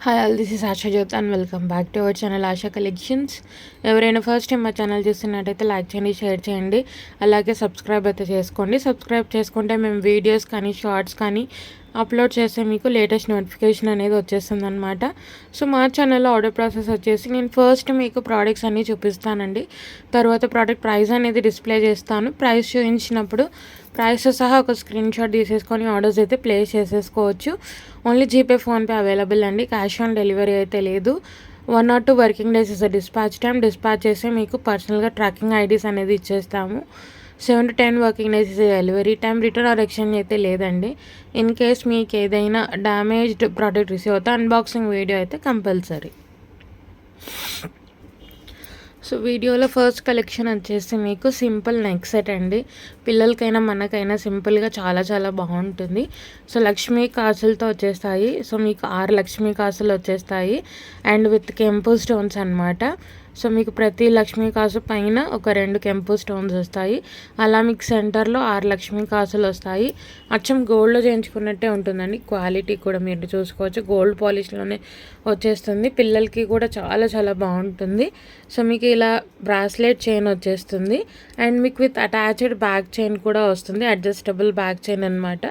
Hi all, this is ASHA జ్యోత్ and welcome back to our channel ASHA collections. ఎవరైనా first time మా channel చూస్తున్నట్టయితే like చేయండి, share చేయండి, అలాగే సబ్స్క్రైబ్ అయితే చేసుకోండి. సబ్స్క్రైబ్ చేసుకుంటే మేము వీడియోస్ కానీ షార్ట్స్ కానీ అప్లోడ్ చేస్తే మీకు లేటెస్ట్ నోటిఫికేషన్ అనేది వచ్చేస్తుంది అనమాట. సో మా ఛానల్లో ఆర్డర్ ప్రాసెస్ వచ్చేసి నేను ఫస్ట్ మీకు ప్రోడక్ట్స్ అన్నీ చూపిస్తానండి. తర్వాత ప్రోడక్ట్ ప్రైస్ అనేది డిస్ప్లే చేస్తాను. ప్రైస్ చూపించినప్పుడు ప్రైస్తో సహా ఒక స్క్రీన్ షాట్ తీసేసుకొని ఆర్డర్స్ అయితే ప్లేస్ చేసేసుకోవచ్చు. ఓన్లీ జీపే, ఫోన్పే అవైలబుల్ అండి. క్యాష్ ఆన్ డెలివరీ అయితే లేదు. 1 or 2 working days is dispatch time. Dispatch చేసి మీకు పర్సనల్గా ట్రాకింగ్ ఐడీస్ అనేది ఇచ్చేస్తాము. 7 to 10 working days is delivery time. Return or exchange అయితే లేదండి. ఇన్ కేస్ మీకు ఏదైనా డ్యామేజ్డ్ ప్రోడక్ట్ రిసీవ్ అవుతే అన్బాక్సింగ్ వీడియో అయితే కంపల్సరీ. సో వీడియోలో ఫస్ట్ కలెక్షన్ వచ్చేసి మీకు సింపుల్ నెక్ సెట్ అండి. పిల్లలకైనా మనకైనా సింపుల్గా చాలా చాలా బాగుంటుంది. సో లక్ష్మీ కాసులతో వచ్చేస్తాయి. సో మీకు 6 లక్ష్మీ కాసులు వచ్చేస్తాయి అండ్ విత్ కెంపు స్టోన్స్ అనమాట. సో మీకు ప్రతి లక్ష్మీ కాసు పైన ఒక 2 కెంపు స్టోన్స్ వస్తాయి. అలా మీకు సెంటర్లో 6 లక్ష్మీ కాసులు వస్తాయి. అచ్చం గోల్డ్లో చేయించుకున్నట్టే ఉంటుందండి. క్వాలిటీ కూడా మీరు చూసుకోవచ్చు, గోల్డ్ పాలిష్లోనే వచ్చేస్తుంది. పిల్లలకి కూడా చాలా చాలా బాగుంటుంది. సో మీకు ఇలా బ్రాస్లెట్ చైన్ వచ్చేస్తుంది అండ్ మీకు విత్ అటాచ్డ్ బ్యాక్ చైన్ కూడా వస్తుంది. అడ్జస్టబుల్ బ్యాక్ చైన్ అనమాట.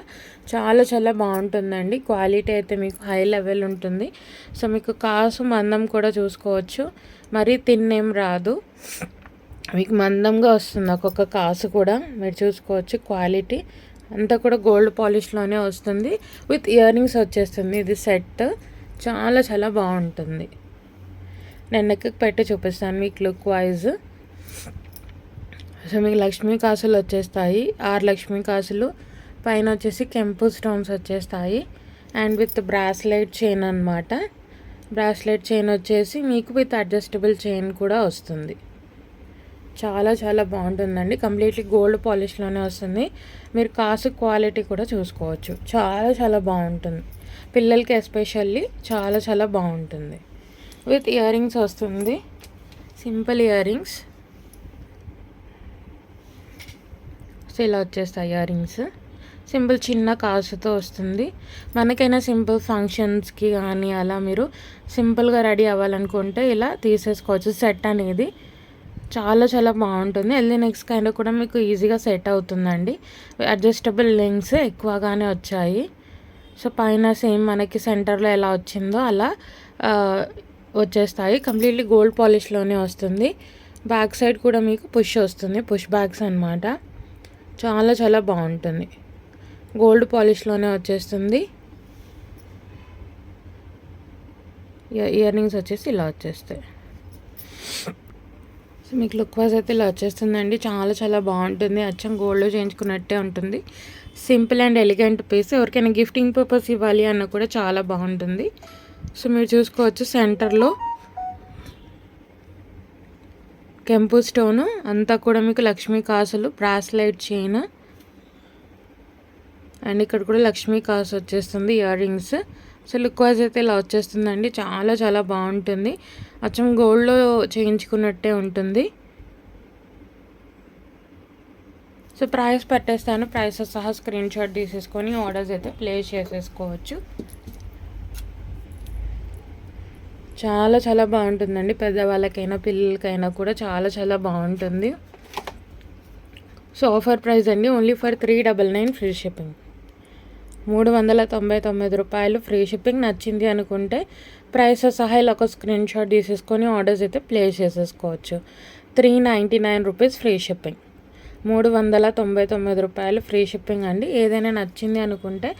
చాలా చాలా బాగుంటుందండి. క్వాలిటీ అయితే మీకు హై లెవెల్ ఉంటుంది. సో మీకు కాసు మందం కూడా చూసుకోవచ్చు, మరీ తిన్నేం రాదు, మీకు మందంగా వస్తుంది. ఒక్కొక్క కాసు కూడా మీరు చూసుకోవచ్చు. క్వాలిటీ అంతా కూడా గోల్డ్ పాలిష్లోనే వస్తుంది. విత్ ఇయర్ రింగ్స్ వచ్చేస్తుంది. ఇది సెట్ చాలా చాలా బాగుంటుంది. నేను నెక్కి పెట్టి చూపిస్తాను మీకు లుక్ వైజ్. సో మీకు లక్ష్మీ కాసులు వచ్చేస్తాయి. 6 లక్ష్మీ కాసులు పైన వచ్చేసి కెంపు స్టోన్స్ వచ్చేస్తాయి అండ్ విత్ బ్రాస్లెట్ చైన్ అనమాట. బ్రాస్లెట్ చైన్ వచ్చేసి మీకు విత్ అడ్జస్టబుల్ చైన్ కూడా వస్తుంది. చాలా చాలా బాగుంటుందండి. కంప్లీట్లీ గోల్డ్ పాలిష్లోనే వస్తుంది. మీరు కాసు క్వాలిటీ కూడా చూసుకోవచ్చు. చాలా చాలా బాగుంటుంది. పిల్లలకి ఎస్పెషల్లీ చాలా చాలా బాగుంటుంది. విత్ ఇయర్ రింగ్స్ వస్తుంది. Simple ear rings. సో ఇలా వచ్చేస్తాయి ఇయర్ రింగ్స్. సింపుల్ చిన్న కాసుతో వస్తుంది. మనకైనా సింపుల్ ఫంక్షన్స్కి కానీ అలా మీరు సింపుల్గా రెడీ అవ్వాలనుకుంటే ఇలా తీసేసుకోవచ్చు. సెట్ అనేది చాలా చాలా బాగుంటుంది. ఎల్ది నెక్స్ట్ కైండ్ కూడా మీకు ఈజీగా సెట్ అవుతుందండి. అడ్జస్టబుల్ లింక్స్ ఎక్కువగానే వచ్చాయి. సో పైన సేమ్ మనకి సెంటర్లో ఎలా వచ్చిందో అలా వచ్చేస్తాయి. కంప్లీట్లీ గోల్డ్ పాలిష్లోనే వస్తుంది. బ్యాక్ సైడ్ కూడా మీకు పుష్ వస్తుంది. పుష్ బ్యాగ్స్ అనమాట. చాలా చాలా బాగుంటుంది. గోల్డ్ పాలిష్లోనే వచ్చేస్తుంది. ఇయర్ రింగ్స్ వచ్చేసి ఇలా వచ్చేస్తాయి. సో మీకు లుక్ వైజ్ అయితే ఇలా వచ్చేస్తుందండి. చాలా చాలా బాగుంటుంది. అచ్చం గోల్డ్లో చేయించుకున్నట్టే ఉంటుంది. Simple and elegant piece. ఎవరికైనా గిఫ్టింగ్ పర్పస్ ఇవ్వాలి అన్న కూడా చాలా బాగుంటుంది. సో మీరు చూసుకోవచ్చు సెంటర్లో కెంపు స్టోను అంతా కూడా మీకు లక్ష్మీ కాసులు, బ్రాస్లెట్ చైన్ అండ్ ఇక్కడ కూడా లక్ష్మీ కాసు వచ్చేస్తుంది. Ear rings. So look wise అయితే ఇలా వచ్చేస్తుందండి. చాలా చాలా బాగుంటుంది. అచ్చం గోల్డ్లో చేయించుకున్నట్టే ఉంటుంది. సో ప్రైస్ పెట్టేస్తాను. ప్రైస్ సహా స్క్రీన్ షాట్ తీసేసుకొని ఆర్డర్స్ అయితే ప్లేస్ చేసేసుకోవచ్చు. చాలా చాలా బాగుంటుందండి. పెద్దవాళ్ళకైనా పిల్లలకైనా కూడా చాలా చాలా బాగుంటుంది. సో ఆఫర్ ప్రైస్ అండి. Only for 399 free shipping. 399 రూపాయలు ఫ్రీ షిప్పింగ్. నచ్చింది అనుకుంటే ప్రైస్ సహా ఇలా ఒక స్క్రీన్ షాట్ తీసేసుకొని ఆర్డర్స్ అయితే ప్లేస్ చేసేసుకోవచ్చు. 399 రూపీస్ ఫ్రీ షిప్పింగ్. 399 రూపాయలు ఫ్రీ షిప్పింగ్ అండి. ఏదైనా నచ్చింది అనుకుంటే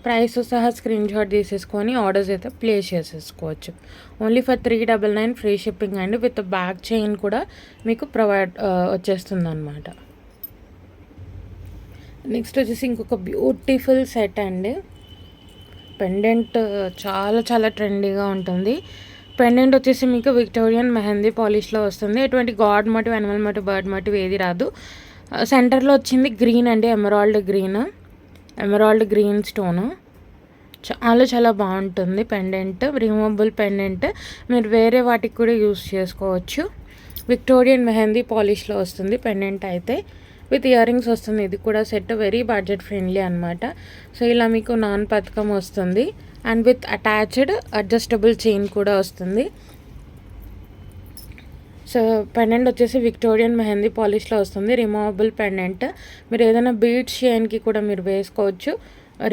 ప్రైస్ సహా స్క్రీన్ షాట్ తీసేసుకొని ఆర్డర్స్ అయితే ప్లేస్ చేసేసుకోవచ్చు. ఓన్లీ ఫర్ 399 ఫ్రీ షిప్పింగ్ అండి. విత్ బ్యాక్ చైన్ కూడా మీకు ప్రొవైడ్ వచ్చేస్తుంది అనమాట. నెక్స్ట్ వచ్చేసి ఇంకొక బ్యూటిఫుల్ సెట్ అండి. పెండెంట్ చాలా చాలా ట్రెండీగా ఉంటుంది. పెండెంట్ వచ్చేసి మీకు విక్టోరియన్ మెహందీ పాలిష్లో వస్తుంది. ఎటువంటి god motive, animal motive, bird motive ఏది రాదు. సెంటర్లో వచ్చింది గ్రీన్ అండి. Emerald green stone. చాలా చాలా బాగుంటుంది పెండెంట్. Removable pendant. మీరు వేరే వాటికి కూడా యూస్ చేసుకోవచ్చు. విక్టోరియన్ మెహందీ పాలిష్లో వస్తుంది పెండెంట్ అయితే. విత్ ఇయర్ రింగ్స్ వస్తుంది. ఇది కూడా సెట్ వెరీ బడ్జెట్ ఫ్రెండ్లీ అనమాట. సో ఇలా మీకు నాన్ పథకం వస్తుంది. And with attached adjustable chain కూడా వస్తుంది. సో పెండెంట్ వచ్చేసి విక్టోరియన్ మెహందీ పాలిష్లో వస్తుంది. రిమూవబుల్ పెండెంట్, మీరు ఏదైనా బీడ్స్ చైన్కి కూడా మీరు వేసుకోవచ్చు.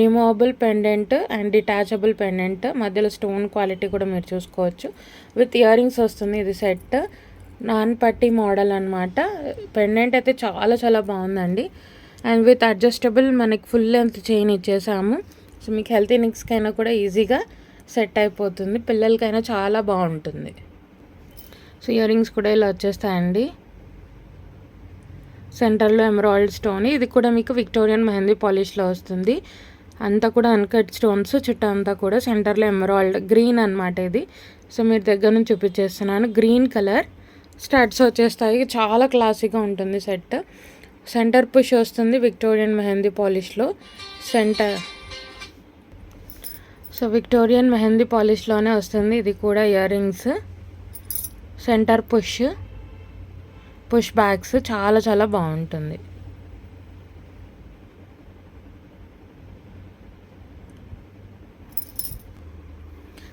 Removable pendant and detachable pendant, మధ్యలో స్టోన్ క్వాలిటీ కూడా మీరు చూసుకోవచ్చు. విత్ ఇయర్ రింగ్స్ వస్తుంది. ఇది సెట్ నాన్ పట్టి మోడల్ అనమాట. పెండెంట్ అయితే చాలా చాలా బాగుందండి. అండ్ విత్ అడ్జస్టబుల్ మనకి ఫుల్ లెంత్ చైన్ ఇచ్చేసాము. సో మీకు హెల్తీ నెక్స్కైనా కూడా ఈజీగా సెట్ అయిపోతుంది, పిల్లలకైనా చాలా బాగుంటుంది. సో ఇయర్ రింగ్స్ కూడా ఇలా వచ్చేస్తాయండి. సెంటర్లో ఎమరాల్డ్ స్టోన్, ఇది కూడా మీకు విక్టోరియన్ మెహందీ పాలిష్లో వస్తుంది. అంతా కూడా అన్కట్ స్టోన్స్, చుట్టూ అంతా కూడా సెంటర్లో ఎమరాల్డ్ గ్రీన్ అనమాట ఇది. సో మీరు దగ్గర నుంచి చూపించేస్తున్నాను. గ్రీన్ కలర్ స్టడ్స్ వచ్చేస్తాయి, చాలా క్లాసీగా ఉంటుంది సెట్. సెంటర్ పుష్ వస్తుంది విక్టోరియన్ మెహందీ పాలిష్లో. సో విక్టోరియన్ మెహందీ పాలిష్లోనే వస్తుంది ఇది కూడా. Ear rings, centre push bags, చాలా చాలా బాగుంటుంది.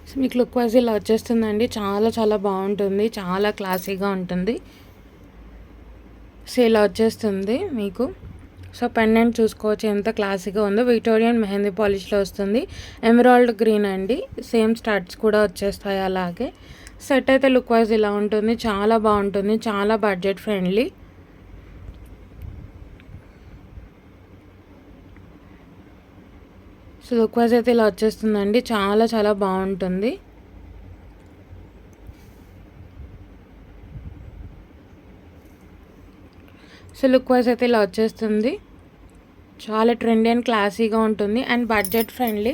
సో మీకు లుక్ వైజ్ ఇలా వచ్చేస్తుందండి. చాలా చాలా బాగుంటుంది, చాలా క్లాసీగా ఉంటుంది. సో ఇలా వచ్చేస్తుంది మీకు. సో పెండెంట్ చూసుకోవచ్చు ఎంత క్లాసీగా ఉందో. విక్టోరియన్ మెహందీ పాలిష్లో వస్తుంది. ఎమరాల్డ్ గ్రీన్ అండి, సేమ్ స్టడ్స్ కూడా వచ్చేస్తాయి అలాగే. సెట్ అయితే లుక్ వైజ్ ఇలా ఉంటుంది, చాలా బాగుంటుంది, చాలా budget friendly. So look wise అయితే ఇలా వచ్చేస్తుందండి, చాలా చాలా బాగుంటుంది. సో లుక్ వైజ్ అయితే ఇలా వచ్చేస్తుంది, చాలా ట్రెండీ అండ్ క్లాసీగా ఉంటుంది and budget friendly.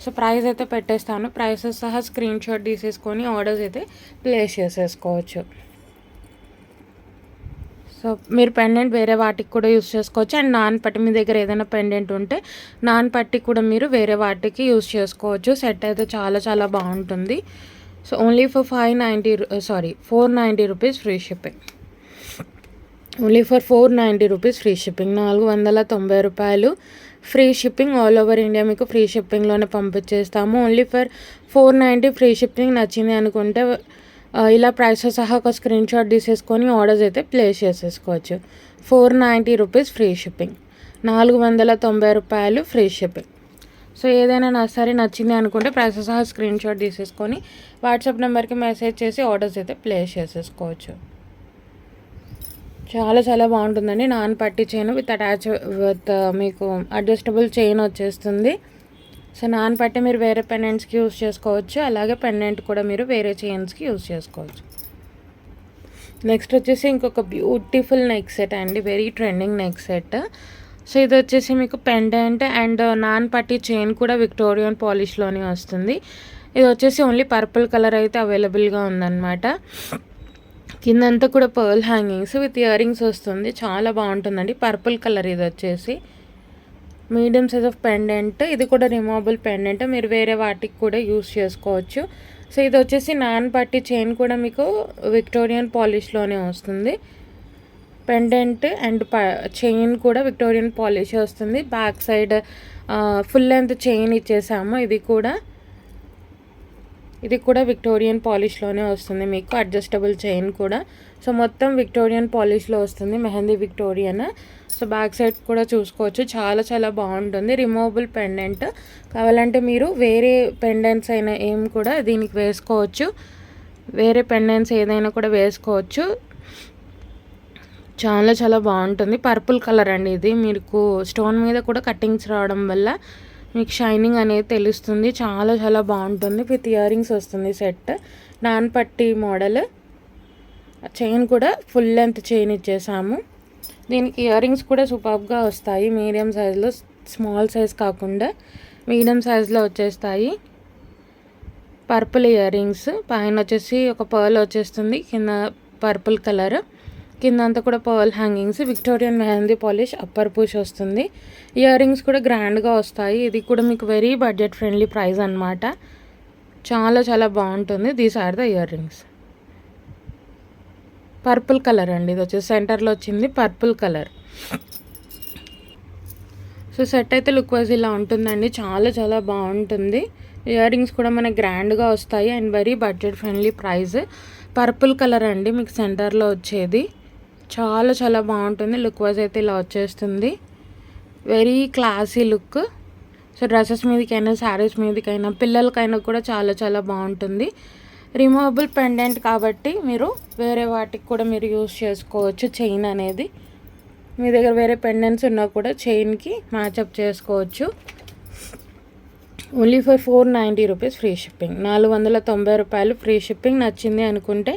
So price అయితే పెట్టేస్తాను, ప్రైసెస్ సహా స్క్రీన్ షాట్ తీసేసుకొని ఆర్డర్స్ అయితే ప్లేస్ చేసేసుకోవచ్చు. సో మీరు పెండెంట్ వేరే వాటికి కూడా యూస్ చేసుకోవచ్చు. అండ్ నాన్ పట్టి మీ దగ్గర ఏదైనా పెండెంట్ ఉంటే నాన్ పట్టి కూడా మీరు వేరే వాటికి యూస్ చేసుకోవచ్చు. సెట్ అయితే చాలా చాలా బాగుంటుంది. So only for 490 rupees free shipping. Only for 490 rupees free shipping. 490 రూపాయలు free shipping. All over India మీకు ఫ్రీ షిప్పింగ్లోనే పంపించేస్తాము. Only for 490 free shipping. నచ్చింది అనుకుంటే ఇలా ప్రైసెస్ సహా ఒక స్క్రీన్ షాట్ తీసేసుకొని ఆర్డర్స్ అయితే ప్లేస్ చేసేసుకోవచ్చు. 490 రూపీస్ ఫ్రీ షిప్పింగ్, 490 రూపాయలు ఫ్రీ షిప్పింగ్. సో ఏదైనా సరే నచ్చింది అనుకుంటే ప్రైసెస్ సహా స్క్రీన్ షాట్ తీసేసుకొని వాట్సాప్ నెంబర్కి మెసేజ్ చేసి ఆర్డర్స్ అయితే ప్లేస్ చేసేసుకోవచ్చు. చాలా చాలా బాగుంటుందండి. నాన్ పట్టి చైన్ విత్ మీకు అడ్జస్టబుల్ చైన్ వచ్చేస్తుంది. సో నాన్ పట్టి మీరు వేరే పెండెంట్స్కి యూస్ చేసుకోవచ్చు, అలాగే పెండెంట్ కూడా మీరు వేరే చైన్స్కి యూస్ చేసుకోవచ్చు. నెక్స్ట్ వచ్చేసి ఇంకొక బ్యూటిఫుల్ నెక్ సెట్ అండి, very trending neck set. So ఇది వచ్చేసి మీకు పెండెంట్ అండ్ నాన్ పట్టి చైన్ కూడా విక్టోరియన్ పాలిష్లోనే వస్తుంది. ఇది వచ్చేసి ఓన్లీ పర్పుల్ కలర్ అయితే అవైలబుల్గా ఉందన్నమాట. కిందంతా కూడా pearl hangings with ear rings వస్తుంది, చాలా బాగుంటుందండి. పర్పుల్ కలర్ ఇది వచ్చేసి మీడియం సైజ్ ఆఫ్ పెండెంట్. ఇది కూడా రిమూవబుల్ పెండెంట్, మీరు వేరే వాటికి కూడా యూస్ చేసుకోవచ్చు. సో ఇది వచ్చేసి నాన్ పట్టి చైన్ కూడా మీకు విక్టోరియన్ పాలిష్లోనే వస్తుంది. పెండెంట్ అండ్ చైన్ కూడా విక్టోరియన్ పాలిష్ వస్తుంది. Back side full length chain ఇచ్చేసాము. ఇది కూడా విక్టోరియన్ పాలిష్లోనే వస్తుంది మీకు, అడ్జస్టబుల్ చైన్ కూడా. సో మొత్తం విక్టోరియన్ పాలిష్లో వస్తుంది, mehndi Victorian. So back side కూడా చూసుకోవచ్చు, చాలా చాలా బాగుంటుంది. రిమూవబుల్ పెండెంట్, కావాలంటే మీరు వేరే పెండెంట్స్ అయినా ఏం కూడా దీనికి వేసుకోవచ్చు, వేరే పెండెంట్స్ ఏదైనా కూడా వేసుకోవచ్చు. చాలా చాలా బాగుంటుంది. పర్పుల్ కలర్ అండి ఇది, మీకు స్టోన్ మీద కూడా కట్టింగ్స్ రావడం వల్ల మీకు షైనింగ్ అనేది తెలుస్తుంది. చాలా చాలా బాగుంటుంది. విత్ ఇయర్ రింగ్స్ వస్తుంది సెట్, నాన్ పట్టి మోడల్. చైన్ కూడా ఫుల్ లెంత్ చైన్ ఇచ్చేసాము. దీనికి ఇయర్ రింగ్స్ కూడా సూపర్గా వస్తాయి, మీడియం సైజులో, స్మాల్ సైజ్ కాకుండా మీడియం సైజులో వచ్చేస్తాయి. పర్పుల్ ఇయర్ రింగ్స్, పైన వచ్చేసి ఒక పర్ల్ వచ్చేస్తుంది, కింద పర్పుల్ కలర్, కింద అంతా కూడా pearl hangings. Victorian mehndi polish upper push వస్తుంది. ఇయర్ రింగ్స్ కూడా గ్రాండ్గా వస్తాయి. ఇది కూడా మీకు వెరీ బడ్జెట్ ఫ్రెండ్లీ ప్రైస్ అనమాట, చాలా చాలా బాగుంటుంది. These are the earrings. Purple colour అండి, ఇది వచ్చేసి సెంటర్లో వచ్చింది పర్పుల్ కలర్. సో సెట్ అయితే లుక్ వైజ్ ఇలా ఉంటుందండి, చాలా చాలా బాగుంటుంది. ఇయర్ రింగ్స్ కూడా మనకి గ్రాండ్గా వస్తాయి and very budget friendly price. Purple colour అండి మీకు సెంటర్లో వచ్చేది, చాలా చాలా బాగుంటుంది. లుక్ వైజ్ అయితే ఇలా వచ్చేస్తుంది, very classy look. So dresses మీదకైనా శారీస్ మీదకైనా పిల్లలకైనా కూడా చాలా చాలా బాగుంటుంది. రిమూవబుల్ పెండెంట్ కాబట్టి మీరు వేరే వాటికి కూడా మీరు యూస్ చేసుకోవచ్చు. చైన్ అనేది మీ దగ్గర వేరే పెండెంట్స్ ఉన్నా కూడా చైన్కి మ్యాచప్ చేసుకోవచ్చు. Only for 490 rupees free shipping, 490 రూపాయలు ఫ్రీ షిప్పింగ్. నచ్చింది అనుకుంటే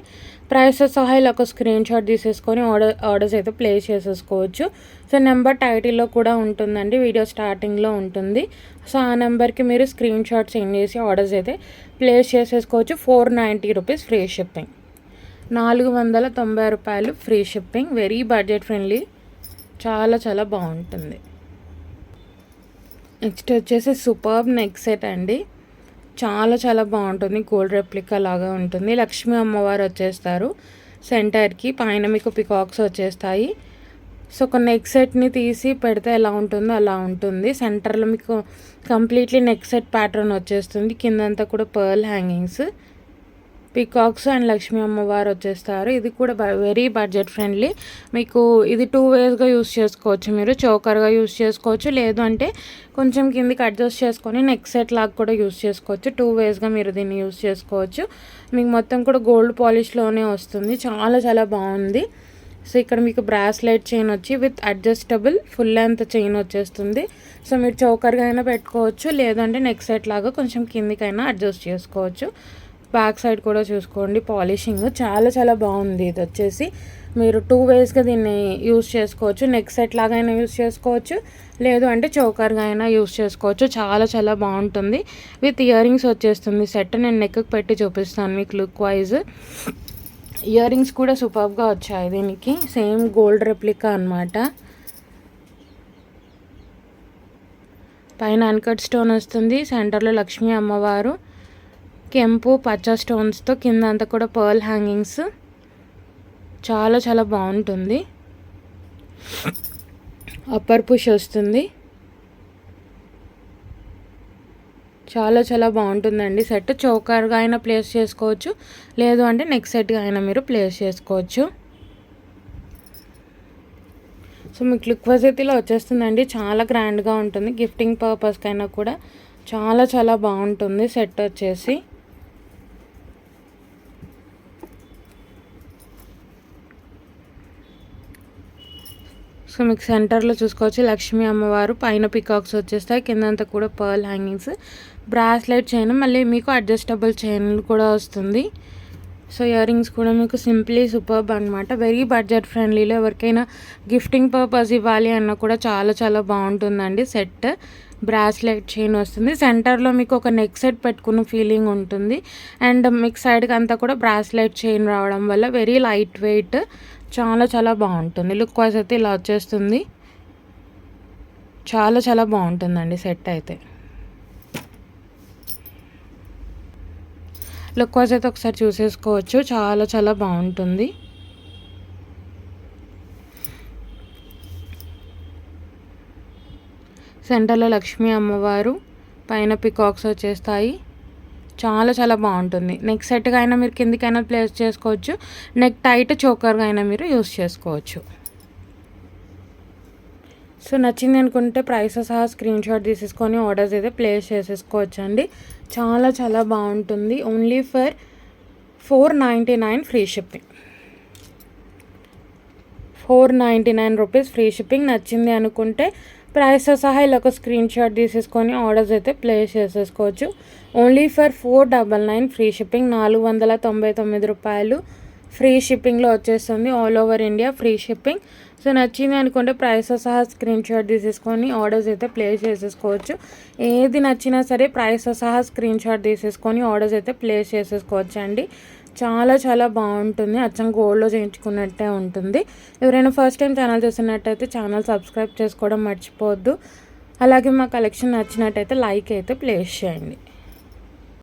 ప్రైసెస్ సహా ఇలా ఒక స్క్రీన్ షాట్ తీసేసుకొని ఆర్డర్స్ అయితే ప్లేస్ చేసేసుకోవచ్చు. సో నెంబర్ టైటిల్లో కూడా ఉంటుందండి, వీడియో స్టార్టింగ్లో ఉంటుంది. సో ఆ నెంబర్కి మీరు స్క్రీన్ షాట్ సెండ్ చేసి ఆర్డర్స్ అయితే ప్లేస్ చేసేసుకోవచ్చు. 490 రూపీస్ ఫ్రీ షిప్పింగ్, 490 రూపాయలు free shipping. Very budget friendly, చాలా చాలా బాగుంటుంది. నెక్స్ట్ వచ్చేసి సూపర్బ్ నెక్ సెట్ అండి, చాలా చాలా బాగుంటుంది. గోల్డ్ రెప్లికా లాగా ఉంటుంది. లక్ష్మీ అమ్మవారు వచ్చేస్తారు సెంటర్కి, పైన మీకు పికాక్స్ వచ్చేస్తాయి. సో ఒక నెక్ సెట్ని తీసి పెడితే ఎలా ఉంటుందో అలా ఉంటుంది. సెంటర్లో మీకు కంప్లీట్లీ నెక్ సెట్ ప్యాటర్న్ వచ్చేస్తుంది, కిందంతా కూడా pearl hangings, peacocks and Lakshmi అమ్మవారు వచ్చేస్తారు. ఇది కూడా వెరీ బడ్జెట్ ఫ్రెండ్లీ. మీకు ఇది 2 వేస్గా యూస్ చేసుకోవచ్చు. మీరు చోకర్గా యూస్ చేసుకోవచ్చు, లేదు అంటే కొంచెం కిందికి అడ్జస్ట్ చేసుకొని నెక్ సెట్ లాగా కూడా యూస్ చేసుకోవచ్చు. 2 వేస్గా మీరు దీన్ని యూస్ చేసుకోవచ్చు. మీకు మొత్తం కూడా గోల్డ్ పాలిష్లోనే వస్తుంది, చాలా చాలా బాగుంది. సో ఇక్కడ మీకు బ్రాస్లెట్ చైన్ వచ్చి with adjustable full length chain వచ్చేస్తుంది. సో మీరు చోకర్గా అయినా పెట్టుకోవచ్చు, లేదంటే నెక్ సెట్ లాగా కొంచెం కిందికైనా అడ్జస్ట్ చేసుకోవచ్చు. బ్యాక్ సైడ్ కూడా చూసుకోండి, పాలిషింగ్ చాలా చాలా బాగుంది. ఇది వచ్చేసి మీరు 2 వేస్గా దీన్ని యూస్ చేసుకోవచ్చు. నెక్ సెట్ లాగా అయినా యూస్ చేసుకోవచ్చు, లేదు అంటే చోకర్గా అయినా యూస్ చేసుకోవచ్చు. చాలా చాలా బాగుంటుంది. విత్ ఇయర్ రింగ్స్ వచ్చేస్తుంది సెట్. నేను నెక్కి పెట్టి చూపిస్తాను మీకు లుక్ వైజ్. ఇయర్ రింగ్స్ కూడా సూపర్గా వచ్చాయి దీనికి, సేమ్ గోల్డ్ రెప్లికా అనమాట. పైన అన్కట్ స్టోన్ వస్తుంది, సెంటర్లో లక్ష్మీ అమ్మవారు కెంపు పచ్చ స్టోన్స్తో, కింద అంతా కూడా పర్ల్ హ్యాంగింగ్స్, చాలా చాలా బాగుంటుంది. అప్పర్ పుష్ వస్తుంది, చాలా చాలా బాగుంటుందండి సెట్. చోకర్గా అయినా ప్లేస్ చేసుకోవచ్చు, లేదు అంటే నెక్ సెట్గా అయినా మీరు ప్లేస్ చేసుకోవచ్చు. సో మీకు లుక్ వైజ్ అయితే ఇలా వచ్చేస్తుందండి, చాలా గ్రాండ్గా ఉంటుంది. గిఫ్టింగ్ పర్పస్కైనా కూడా చాలా చాలా బాగుంటుంది సెట్ వచ్చేసి. సో మీకు సెంటర్లో చూసుకోవచ్చు లక్ష్మీ అమ్మవారు, పైన పికాక్స్ వచ్చేస్తాయి, కిందంతా కూడా పర్ల్ హ్యాంగింగ్స్, బ్రాస్లెట్ చైన్, మళ్ళీ మీకు అడ్జస్టబుల్ చైన్ కూడా వస్తుంది. సో ఇయర్ రింగ్స్ కూడా మీకు సింప్లీ సూపర్బ్ అనమాట. వెరీ బడ్జెట్ ఫ్రెండ్లీలో ఎవరికైనా గిఫ్టింగ్ పర్పస్ ఇవ్వాలి అన్న కూడా చాలా చాలా బాగుంటుందండి సెట్. బ్రాస్లెట్ చైన్ వస్తుంది, సెంటర్లో మీకు ఒక నెక్ సెట్ పెట్టుకున్న ఫీలింగ్ ఉంటుంది. అండ్ మీకు సైడ్కి అంతా కూడా బ్రాస్లెట్ చైన్ రావడం వల్ల వెరీ లైట్ వెయిట్, చాలా చాలా బాగుంటుంది. లుక్ వైజ్ అయితే ఇలా వచ్చేస్తుంది, చాలా చాలా బాగుంటుందండి సెట్ అయితే. లుక్ వైజ్ అయితే ఒకసారి చూసేసుకోవచ్చు, చాలా చాలా బాగుంటుంది. సెంటర్లో లక్ష్మీ అమ్మవారు, పైన పికాక్స్ వచ్చేస్తాయి, చాలా చాలా బాగుంటుంది. నెక్ సెట్గా అయినా మీరు కిందికైనా ప్లేస్ చేసుకోవచ్చు, నెక్ టైట్ చోకర్గా అయినా మీరు యూస్ చేసుకోవచ్చు. సో నచ్చింది అనుకుంటే ప్రైసెస్ సహా స్క్రీన్ షాట్ తీసేసుకొని ఆర్డర్స్ అయితే ప్లేస్ చేసేసుకోవచ్చు అండి. చాలా చాలా బాగుంటుంది. Only for 499 free shipping, 499 rupees free shipping. నచ్చింది అనుకుంటే ప్రైసెస్ సహా ఇలా ఒక స్క్రీన్ షాట్ తీసేసుకొని ఆర్డర్స్ అయితే ప్లేస్ చేసేసుకోవచ్చు. ఓన్లీ ఫర్ 499 ఫ్రీ షిప్పింగ్, 499 రూపాయలు ఫ్రీ షిప్పింగ్లో వచ్చేస్తుంది. All over India free shipping. So నచ్చింది అనుకుంటే ప్రైసెస్ సహా స్క్రీన్ షాట్ తీసేసుకొని ఆర్డర్స్ అయితే ప్లేస్ చేసేసుకోవచ్చు. ఏది నచ్చినా సరే ప్రైసెస్ సహా స్క్రీన్ షాట్ తీసేసుకొని ఆర్డర్స్ అయితే ప్లేస్ చేసేసుకోవచ్చు అండి. చాలా చాలా బాగుంటుంది, అచ్చం గోల్డ్లో చేయించుకున్నట్టే ఉంటుంది. ఎవరైనా ఫస్ట్ టైం ఛానల్ చూస్తున్నట్టయితే ఛానల్ సబ్స్క్రైబ్ చేసుకోవడం మర్చిపోవద్దు. అలాగే మా కలెక్షన్ నచ్చినట్టయితే లైక్ అయితే ప్లేస్ చేయండి.